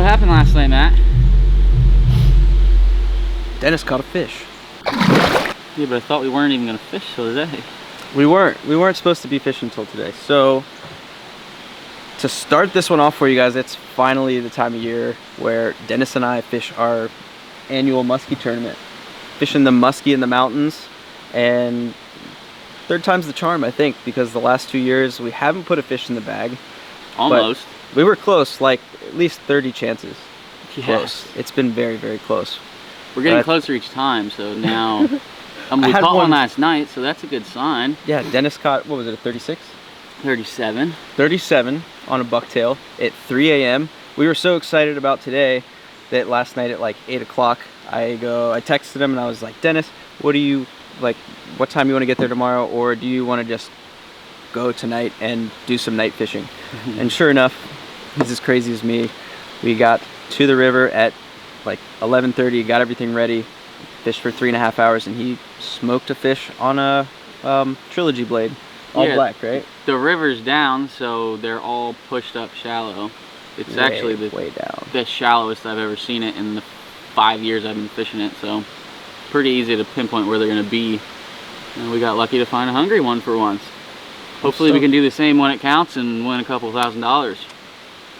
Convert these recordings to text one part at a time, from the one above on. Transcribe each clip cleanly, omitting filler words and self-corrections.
what happened last night, Matt? Dennis caught a fish. Yeah, but I thought we weren't even gonna fish till today. We weren't supposed to be fishing until today. So to start this one off for you guys, it's finally the time of year where Dennis and I fish our annual muskie tournament. Fishing the muskie in the mountains, and third time's the charm, I think, because the last 2 years we haven't put a fish in the bag. Almost. We were close, like at least 30 chances. Yeah. Close. It's been very, very close. We're getting closer each time, so now we caught one last night, so that's a good sign. Yeah, Dennis caught, what was it, a 36? 37. 37 on a bucktail at 3 a.m. We were so excited about today that last night at like 8 o'clock, I texted him and I was like, Dennis, what time you want to get there tomorrow, or do you want to just go tonight and do some night fishing? And sure enough, he's as crazy as me. We got to the river at like 11:30, got everything ready, fished for 3.5 hours, and he smoked a fish on a trilogy blade. All black, right? The river's down, so they're all pushed up shallow. It's actually way down. The shallowest I've ever seen it in the 5 years I've been fishing it, so pretty easy to pinpoint where they're gonna be. And we got lucky to find a hungry one for once. Hopefully we can do the same when it counts and win a couple $1,000.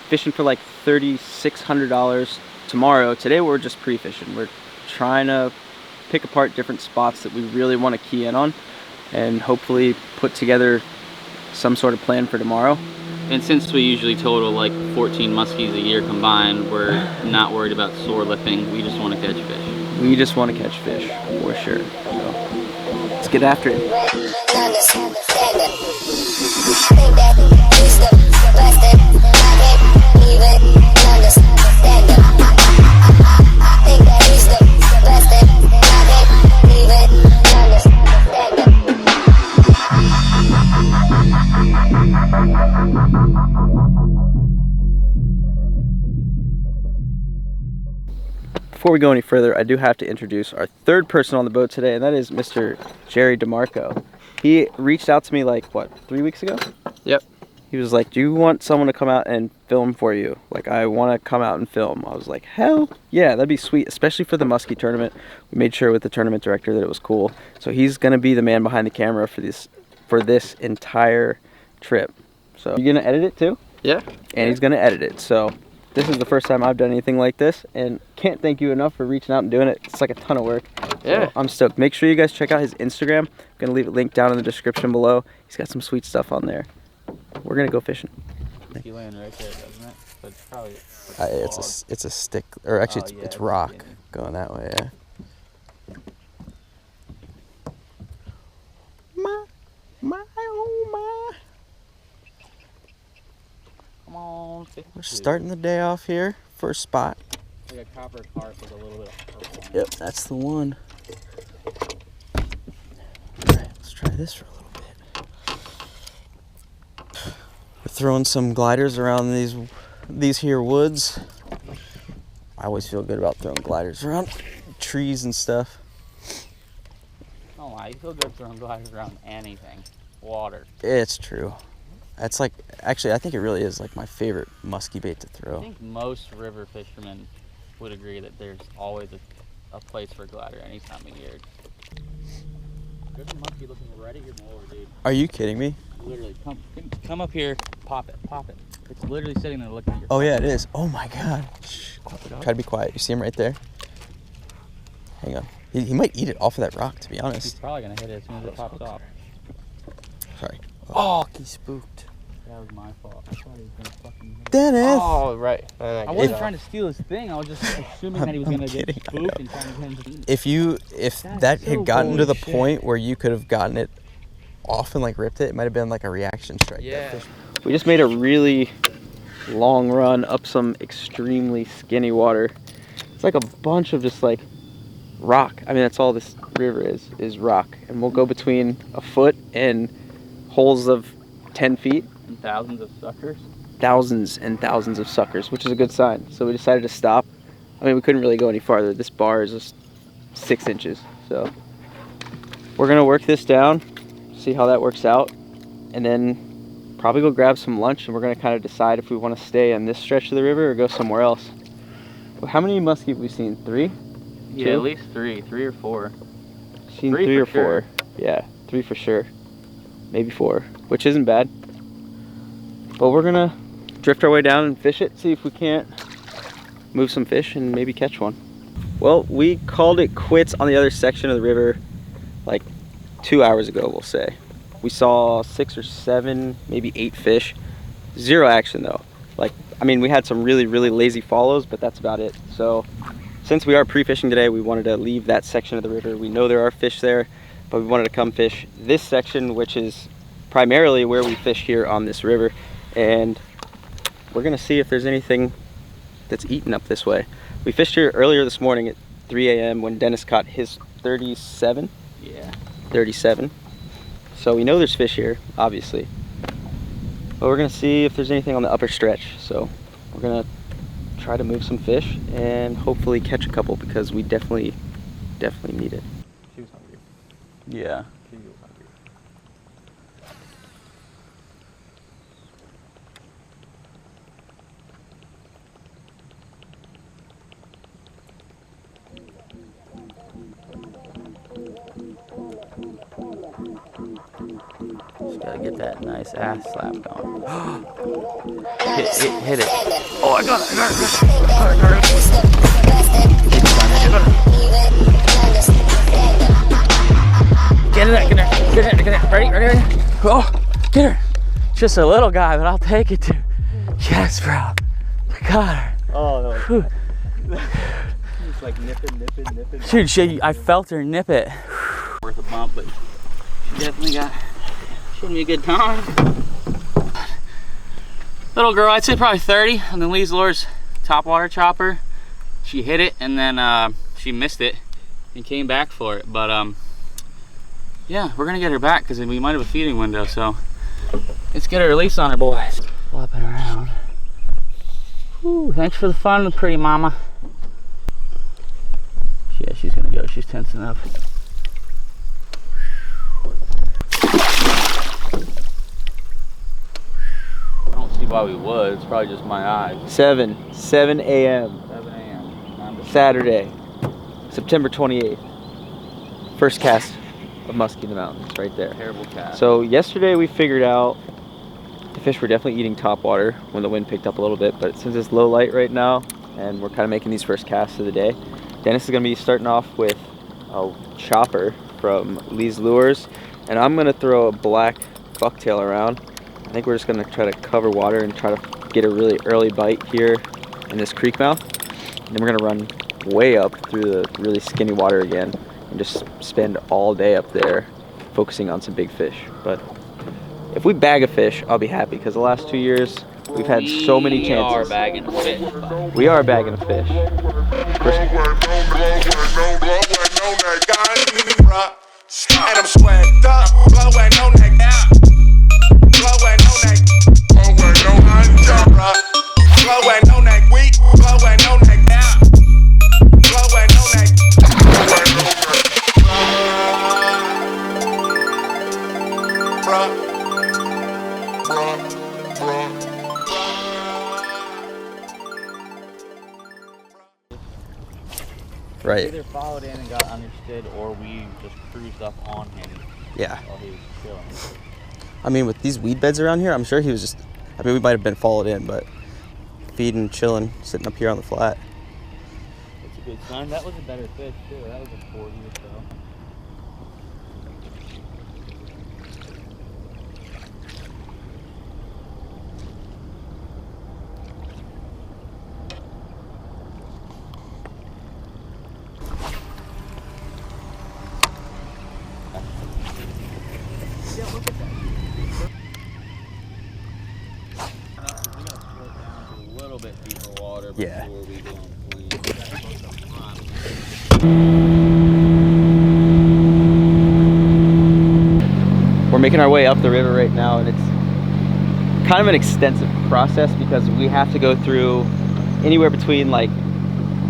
Fishing for like $3,600 tomorrow. Today we're just pre-fishing. We're trying to pick apart different spots that we really want to key in on and hopefully put together some sort of plan for tomorrow. And since we usually total like 14 muskies a year combined, we're not worried about sore lipping. We just want to catch fish. We just want to catch fish, for sure. So let's get after it. Before we go any further, I do have to introduce our third person on the boat today, and that is Mr. Gerry DeMarco. He reached out to me like, what, 3 weeks ago? Yep. He was like, do you want someone to come out and film for you? Like, I want to come out and film. I was like, hell yeah, that'd be sweet, especially for the Muskie tournament. We made sure with the tournament director that it was cool. So he's going to be the man behind the camera for this entire trip. So you're going to edit it too? Yeah. And he's going to edit it. So this is the first time I've done anything like this, and can't thank you enough for reaching out and doing it. It's like a ton of work. Yeah. So I'm stoked. Make sure you guys check out his Instagram. I'm going to leave it linked down in the description below. He's got some sweet stuff on there. We're going to go fishing. It's laying right there, doesn't it? But it's probably it's a stick, or actually it's rock going that way, yeah. Come on. We're starting the day off here. First spot. Like a copper carp with a little bit of purple. Yep, that's the one. Alright, let's try this for a little bit. We're throwing some gliders around these here woods. I always feel good about throwing gliders around trees and stuff. Oh, I feel good throwing gliders around anything. Water. It's true. That's like, actually, I think it really is like my favorite musky bait to throw. I think most river fishermen would agree that there's always a place for glider any time of year. There's a muskie looking right at your mower, dude. Are you kidding me? Literally, come up here, pop it. It's literally sitting there looking at your. Oh yeah, it is. Oh my god. Shh. Try to be quiet. You see him right there? Hang on. He might eat it off of that rock, to be honest. He's probably gonna hit it as soon as it pops off. Sorry. Oh, he spooked. That was my fault. I thought he was gonna fucking hit it. Dennis! Oh, right. I wasn't trying to steal his thing. I was just assuming that he was gonna get spooked and trying to get him to eat it. If that had gotten to the point where you could have gotten it off and like ripped it, it might have been like a reaction strike. Yeah. We just made a really long run up some extremely skinny water. It's like a bunch of just like rock. I mean, that's all this river is rock. And we'll go between a foot and holes of 10 feet. And thousands of suckers. Thousands and thousands of suckers, which is a good sign. So we decided to stop. I mean, we couldn't really go any farther. This bar is just 6 inches. So we're gonna work this down, see how that works out, and then probably go grab some lunch, and we're gonna kind of decide if we want to stay on this stretch of the river or go somewhere else. How many muskie have we seen? 3? Yeah, 2? at least 3 or 4. Seen 3 or 4. Sure. Yeah, 3 for sure. Maybe 4, which isn't bad. But we're gonna drift our way down and fish it, see if we can't move some fish and maybe catch one. Well, we called it quits on the other section of the river like 2 hours ago, we'll say. We saw 6 or 7, maybe 8 fish. 0 action though. Like, I mean, we had some really lazy follows, but that's about it. So since we are pre-fishing today, we wanted to leave that section of the river. We know there are fish there, but we wanted to come fish this section, which is primarily where we fish here on this river. And we're gonna see if there's anything that's eaten up this way. We fished here earlier this morning at 3 a.m. when Dennis caught his 37. Yeah. 37. So we know there's fish here, obviously. But we're gonna see if there's anything on the upper stretch. So we're gonna try to move some fish and hopefully catch a couple because we definitely need it. She was hungry. Yeah. She was hungry. Just gotta get that nice ass slap going. hit it. Oh, I got it. Get it. Ready? Oh, get her. Just a little guy, but I'll take it too. Yes, bro. I got her. Oh no. Whew. Just like nipping. Dude, I felt her nip it. Worth a bump, but she definitely showed me a good time. Little girl, I'd say probably 30, and then Lee's Lure's topwater chopper. She hit it, and then she missed it and came back for it. But yeah, we're gonna get her back because we might have a feeding window. So let's get a release on her, boys. Flopping around. Whew, thanks for the fun, pretty mama. Yeah, she's gonna go. She's tensing up. I don't see why we would. It's probably just my eyes. 7 a.m. 7 a.m. Saturday, September 28th. First cast of muskie in the mountains, right there. Terrible cast. So yesterday we figured out the fish were definitely eating topwater when the wind picked up a little bit, but since it's low light right now and we're kind of making these first casts of the day, Dennis is going to be starting off with a chopper from Lee's Lures, and I'm going to throw a black bucktail around. I think we're just going to try to cover water and try to get a really early bite here in this creek mouth. And then we're going to run way up through the really skinny water again and just spend all day up there focusing on some big fish. But if we bag a fish, I'll be happy because the last 2 years we've had so many chances. We are bagging fish. We are bagging a fish. And I'm sweated up, blowing on that gap. Blowing on that, blowing on that, blowing on that week, blowing on that gap. Blowing on that, Right. Either followed in and got understood, or we just cruised up on him. Yeah. While he was chilling. I mean, with these weed beds around here, I'm sure he was just, I mean, we might have been followed in, but feeding, chilling, sitting up here on the flat. That's a good sign. That was a better fish, too. That was a 40 or so. Yeah. We're making our way up the river right now, and it's kind of an extensive process because we have to go through anywhere between like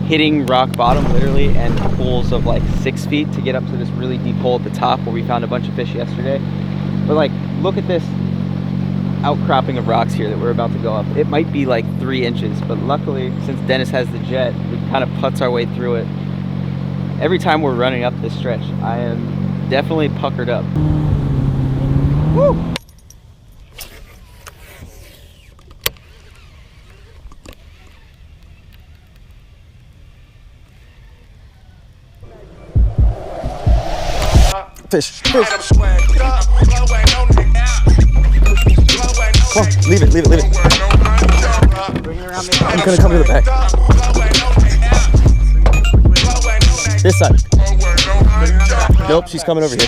hitting rock bottom literally and pools of like 6 feet to get up to this really deep hole at the top where we found a bunch of fish yesterday. But like, look at this outcropping of rocks here that we're about to go up. It might be like 3 inches, but luckily, since Dennis has the jet, we kind of putts our way through it. Every time we're running up this stretch, I am definitely puckered up. Woo! Fish, fish. Come on, leave it, leave it, leave it. I'm gonna come to the back. This side. Nope, she's coming over here.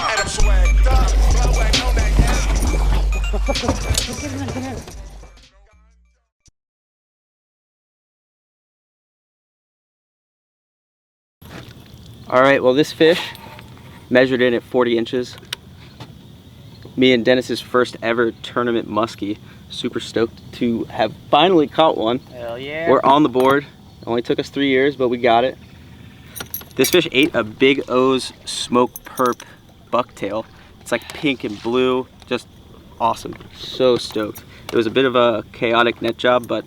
All right, well, this fish measured in at 40 inches. Me and Dennis's first ever tournament muskie. Super stoked to have finally caught one. Hell yeah. We're on the board. It only took us 3 years, but we got it. This fish ate a Big O's smoke perp bucktail. It's like pink and blue, just awesome. So stoked. It was a bit of a chaotic net job, but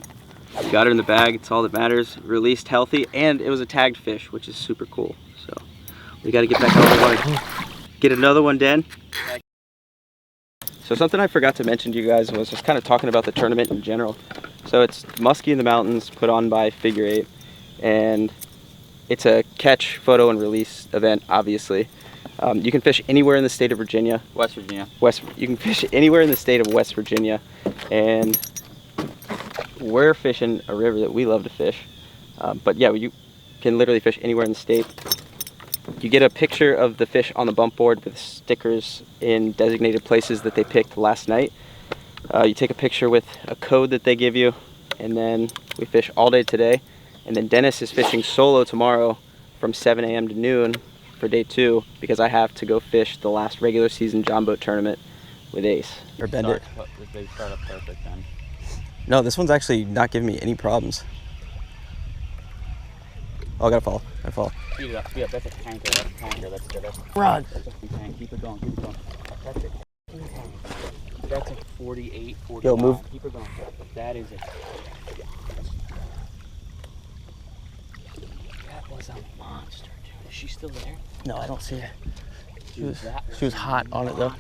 we got it in the bag. It's all that matters. Released healthy, and it was a tagged fish, which is super cool. So we got to get back on the water. Get another one, Den. So something I forgot to mention to you guys was just kind of talking about the tournament in general. So it's Muskie in the Mountains, put on by Figure 8, and it's a catch, photo, and release event, obviously. You can fish anywhere in the state of Virginia. West Virginia. You can fish anywhere in the state of West Virginia, and we're fishing a river that we love to fish. But yeah, you can literally fish anywhere in the state. You get a picture of the fish on the bump board with stickers in designated places that they picked last night. You take a picture with a code that they give you, and then we fish all day today. And then Dennis is fishing solo tomorrow from 7 a.m. to noon for day 2 because I have to go fish the last regular season John Boat tournament with Ace. Or bend it. They start up perfect then. No, this one's actually not giving me any problems. Oh, I gotta fall. I fall. Speed it up, speed up. That's a tanker. That's a tanker. That's good. Rod. That's a tank. Keep it going. Keep it going. That's it. That's a 48, 49. Yo, move. Keep it going. That is it. That was a monster, dude. Is she still there? No, I don't see her. Dude, She was hot on it though.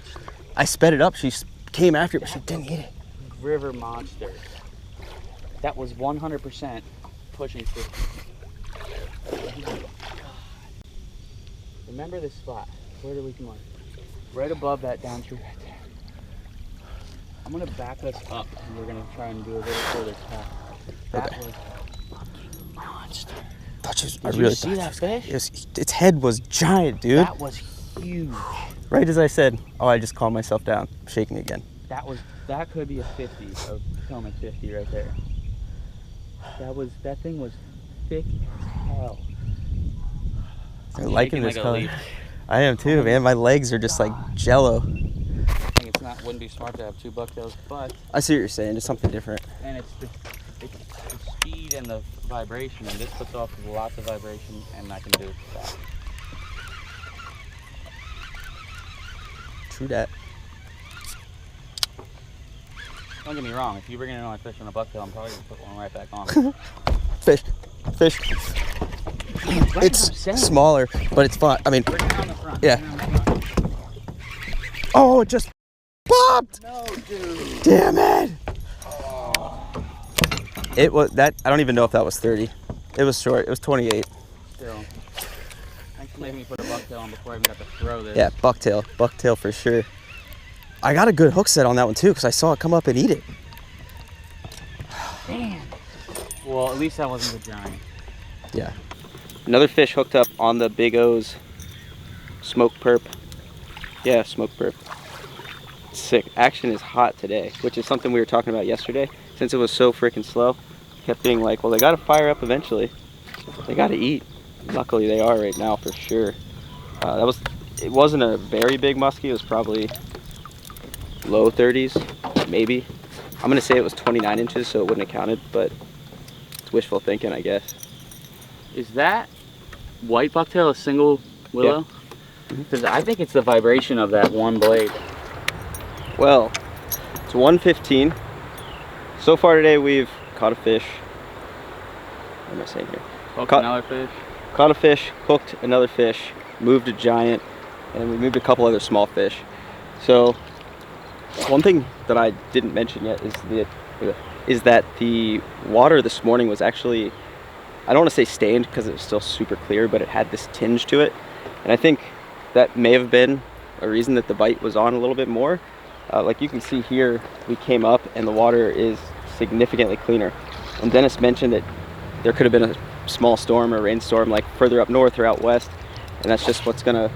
I sped it up. She came after it, but she didn't eat it. River monster. That was 100% pushing 50. Remember this spot. Where do we come on? Right above that down tree right there. I'm gonna back us up and we're gonna try and do a little further tap. That was a monster. Did you see that fish? Its head was giant, dude. That was huge. Right as I said, oh, I just calmed myself down. I'm shaking again. That could be a 50, a Potomac 50 right there. That thing was thick as hell. I'm liking this color. I am too, man. My legs are just like jello. I think wouldn't be smart to have 2 bucktails, but I see what you're saying. It's something different. And it's the speed and the vibration, and this puts off lots of vibration, and I can do that. True that. Don't get me wrong. If you bring in another fish on a bucktail, I'm probably gonna put one right back on. Fish. Right, it's smaller, but it's fun. I mean, yeah. Oh, it just popped! No, dude. Damn it! It was that. I don't even know if that was 30. It was short. It was 28. Still. Thanks for making me put a bucktail on before I even got to throw this. Yeah, bucktail for sure. I got a good hook set on that one too because I saw it come up and eat it. Damn. Well, at least that wasn't a giant. Yeah. Another fish hooked up on the Big O's smoke perp. Yeah, smoke perp. Sick. Action is hot today, which is something we were talking about yesterday. Since it was so freaking slow, kept being like, well, they got to fire up eventually. They got to eat. Luckily, they are right now for sure. It wasn't a very big muskie. It was probably low 30s, maybe. I'm gonna say it was 29 inches, so it wouldn't have counted, but it's wishful thinking, I guess. Is that white bucktail a single willow? Because I think it's the vibration of that one blade. Well, It's 1:15. So far today we've caught a fish. What am I saying here? Cooked another fish. Caught a fish, cooked another fish, moved a giant, and we moved a couple other small fish. So one thing that I didn't mention yet is that the water this morning was actually, I don't want to say stained because it was still super clear, but it had this tinge to it. And I think that may have been a reason that the bite was on a little bit more. Like you can see here, we came up and the water is significantly cleaner. And Dennis mentioned that there could have been a small storm or rainstorm like further up north or out west, and that's just what's gonna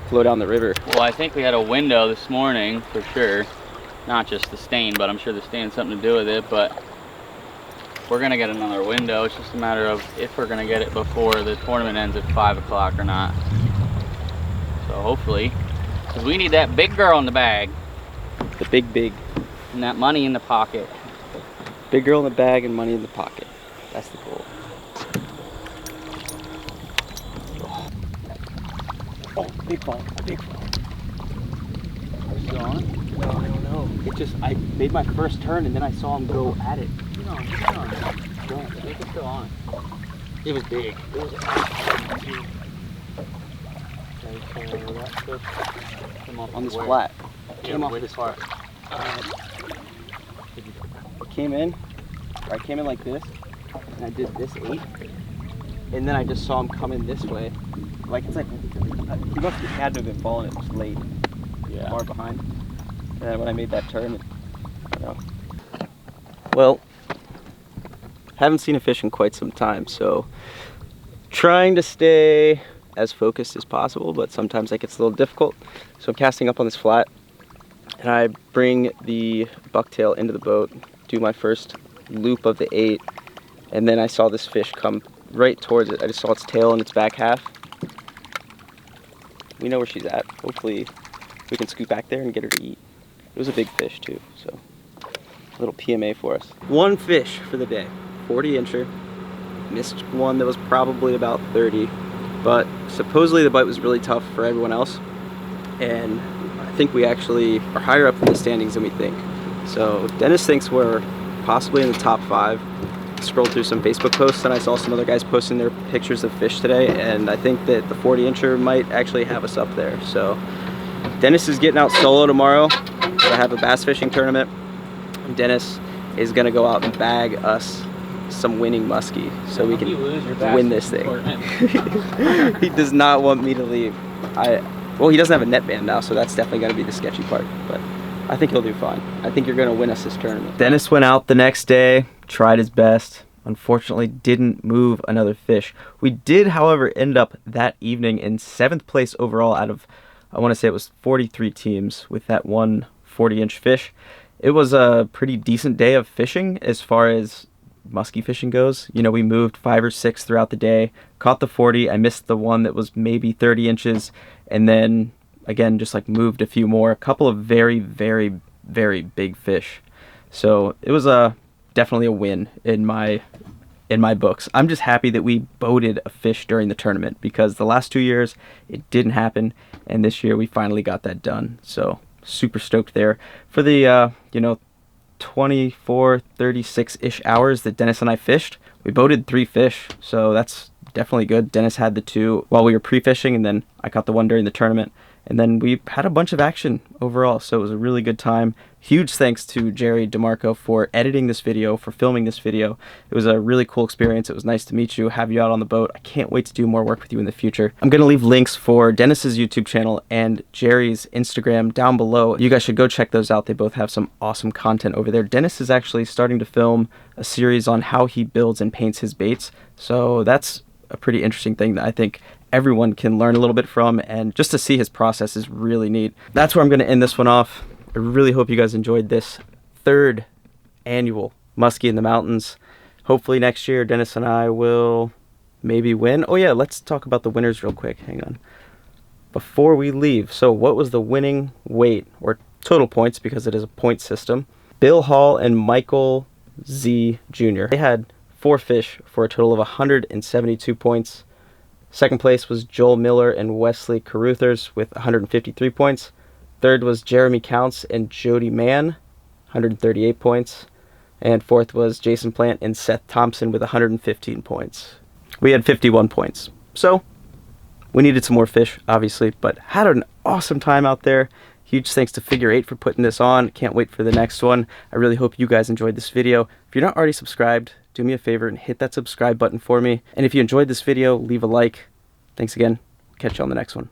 flow down the river. Well, I think we had a window this morning for sure. Not just the stain, but I'm sure the stain had something to do with it, but we're gonna get another window. It's just a matter of if we're gonna get it before the tournament ends at 5 o'clock or not. So hopefully, because we need that big girl in the bag. The big. And that money in the pocket. Big girl in the bag and money in the pocket. That's the goal. Oh, big fall. Are you still on? No, I don't know. It just, I made my first turn and then I saw him go at it. Get on. I think it's still on. It was big. It was On this flat. Came off this part. I came in like this, and I did this 8, and then I just saw him come in this way. Like, it's like, he must have had to have been falling, it was late. Yeah. Far behind. And then when I made that turn, you know. Well, haven't seen a fish in quite some time, so trying to stay as focused as possible, but sometimes that gets a little difficult. So I'm casting up on this flat, and I bring the bucktail into the boat, do my first loop of the 8, and then I saw this fish come right towards it. I just saw its tail and its back half. We know where she's at. Hopefully we can scoot back there and get her to eat. It was a big fish too, so a little PMA for us. One fish for the day, 40-incher. Missed one that was probably about 30, but supposedly the bite was really tough for everyone else, and I think we actually are higher up in the standings than we think. So Dennis thinks we're possibly in the top 5. Scrolled through some Facebook posts and I saw some other guys posting their pictures of fish today, and I think that the 40-incher might actually have us up there. So Dennis is getting out solo tomorrow. I have a bass fishing tournament. Dennis is gonna go out and bag us some winning muskie so we can win this thing. He does not want me to leave. Well, he doesn't have a net band now, so that's definitely gonna be the sketchy part, but I think he'll do fine. I think you're gonna win us this tournament. Dennis went out the next day, tried his best. Unfortunately, didn't move another fish. We did, however, end up that evening in 7th place overall out of, I want to say it was 43 teams with that one 40-inch fish. It was a pretty decent day of fishing as far as musky fishing goes. You know, we moved 5 or 6 throughout the day, caught the 40. I missed the one that was maybe 30 inches, and then again, just like moved a few more. A couple of very, very, very big fish. So it was definitely a win in my books. I'm just happy that we boated a fish during the tournament because the last 2 years it didn't happen, and this year we finally got that done. So super stoked there for the 24, 36-ish hours that Dennis and I fished. We boated 3 fish, so that's definitely good. Dennis had the 2 while we were pre-fishing, and then I caught the 1 during the tournament. And then we had a bunch of action overall, so it was a really good time. Huge thanks to Gerry DeMarco for editing this video, for filming this video. It was a really cool experience. It was nice to meet you, have you out on the boat. I can't wait to do more work with you in the future. I'm going to leave links for Dennis's YouTube channel and Gerry's Instagram down below. You guys should go check those out. They both have some awesome content over there. Dennis is actually starting to film a series on how he builds and paints his baits, so that's a pretty interesting thing that I think everyone can learn a little bit from, and just to see his process is really neat. That's where I'm going to end this one off. I really hope you guys enjoyed this 3rd annual Muskie in the Mountains. Hopefully next year Dennis and I will maybe win. Oh yeah, let's talk about the winners real quick. Hang on. Before we leave, so what was the winning weight, or total points because it is a point system? Bill Hall and Michael Z Jr. They had 4 fish for a total of 172 points. Second place was Joel Miller and Wesley Caruthers with 153 points. Third was Jeremy Counts and Jody Mann 138 points. And fourth was Jason Plant and Seth Thompson with 115 points. We had 51 points. So we needed some more fish, obviously, but had an awesome time out there. Huge thanks to Figure 8 for putting this on. Can't wait for the next one. I really hope you guys enjoyed this video. If you're not already subscribed, do me a favor and hit that subscribe button for me. And if you enjoyed this video, leave a like. Thanks again. Catch you on the next one.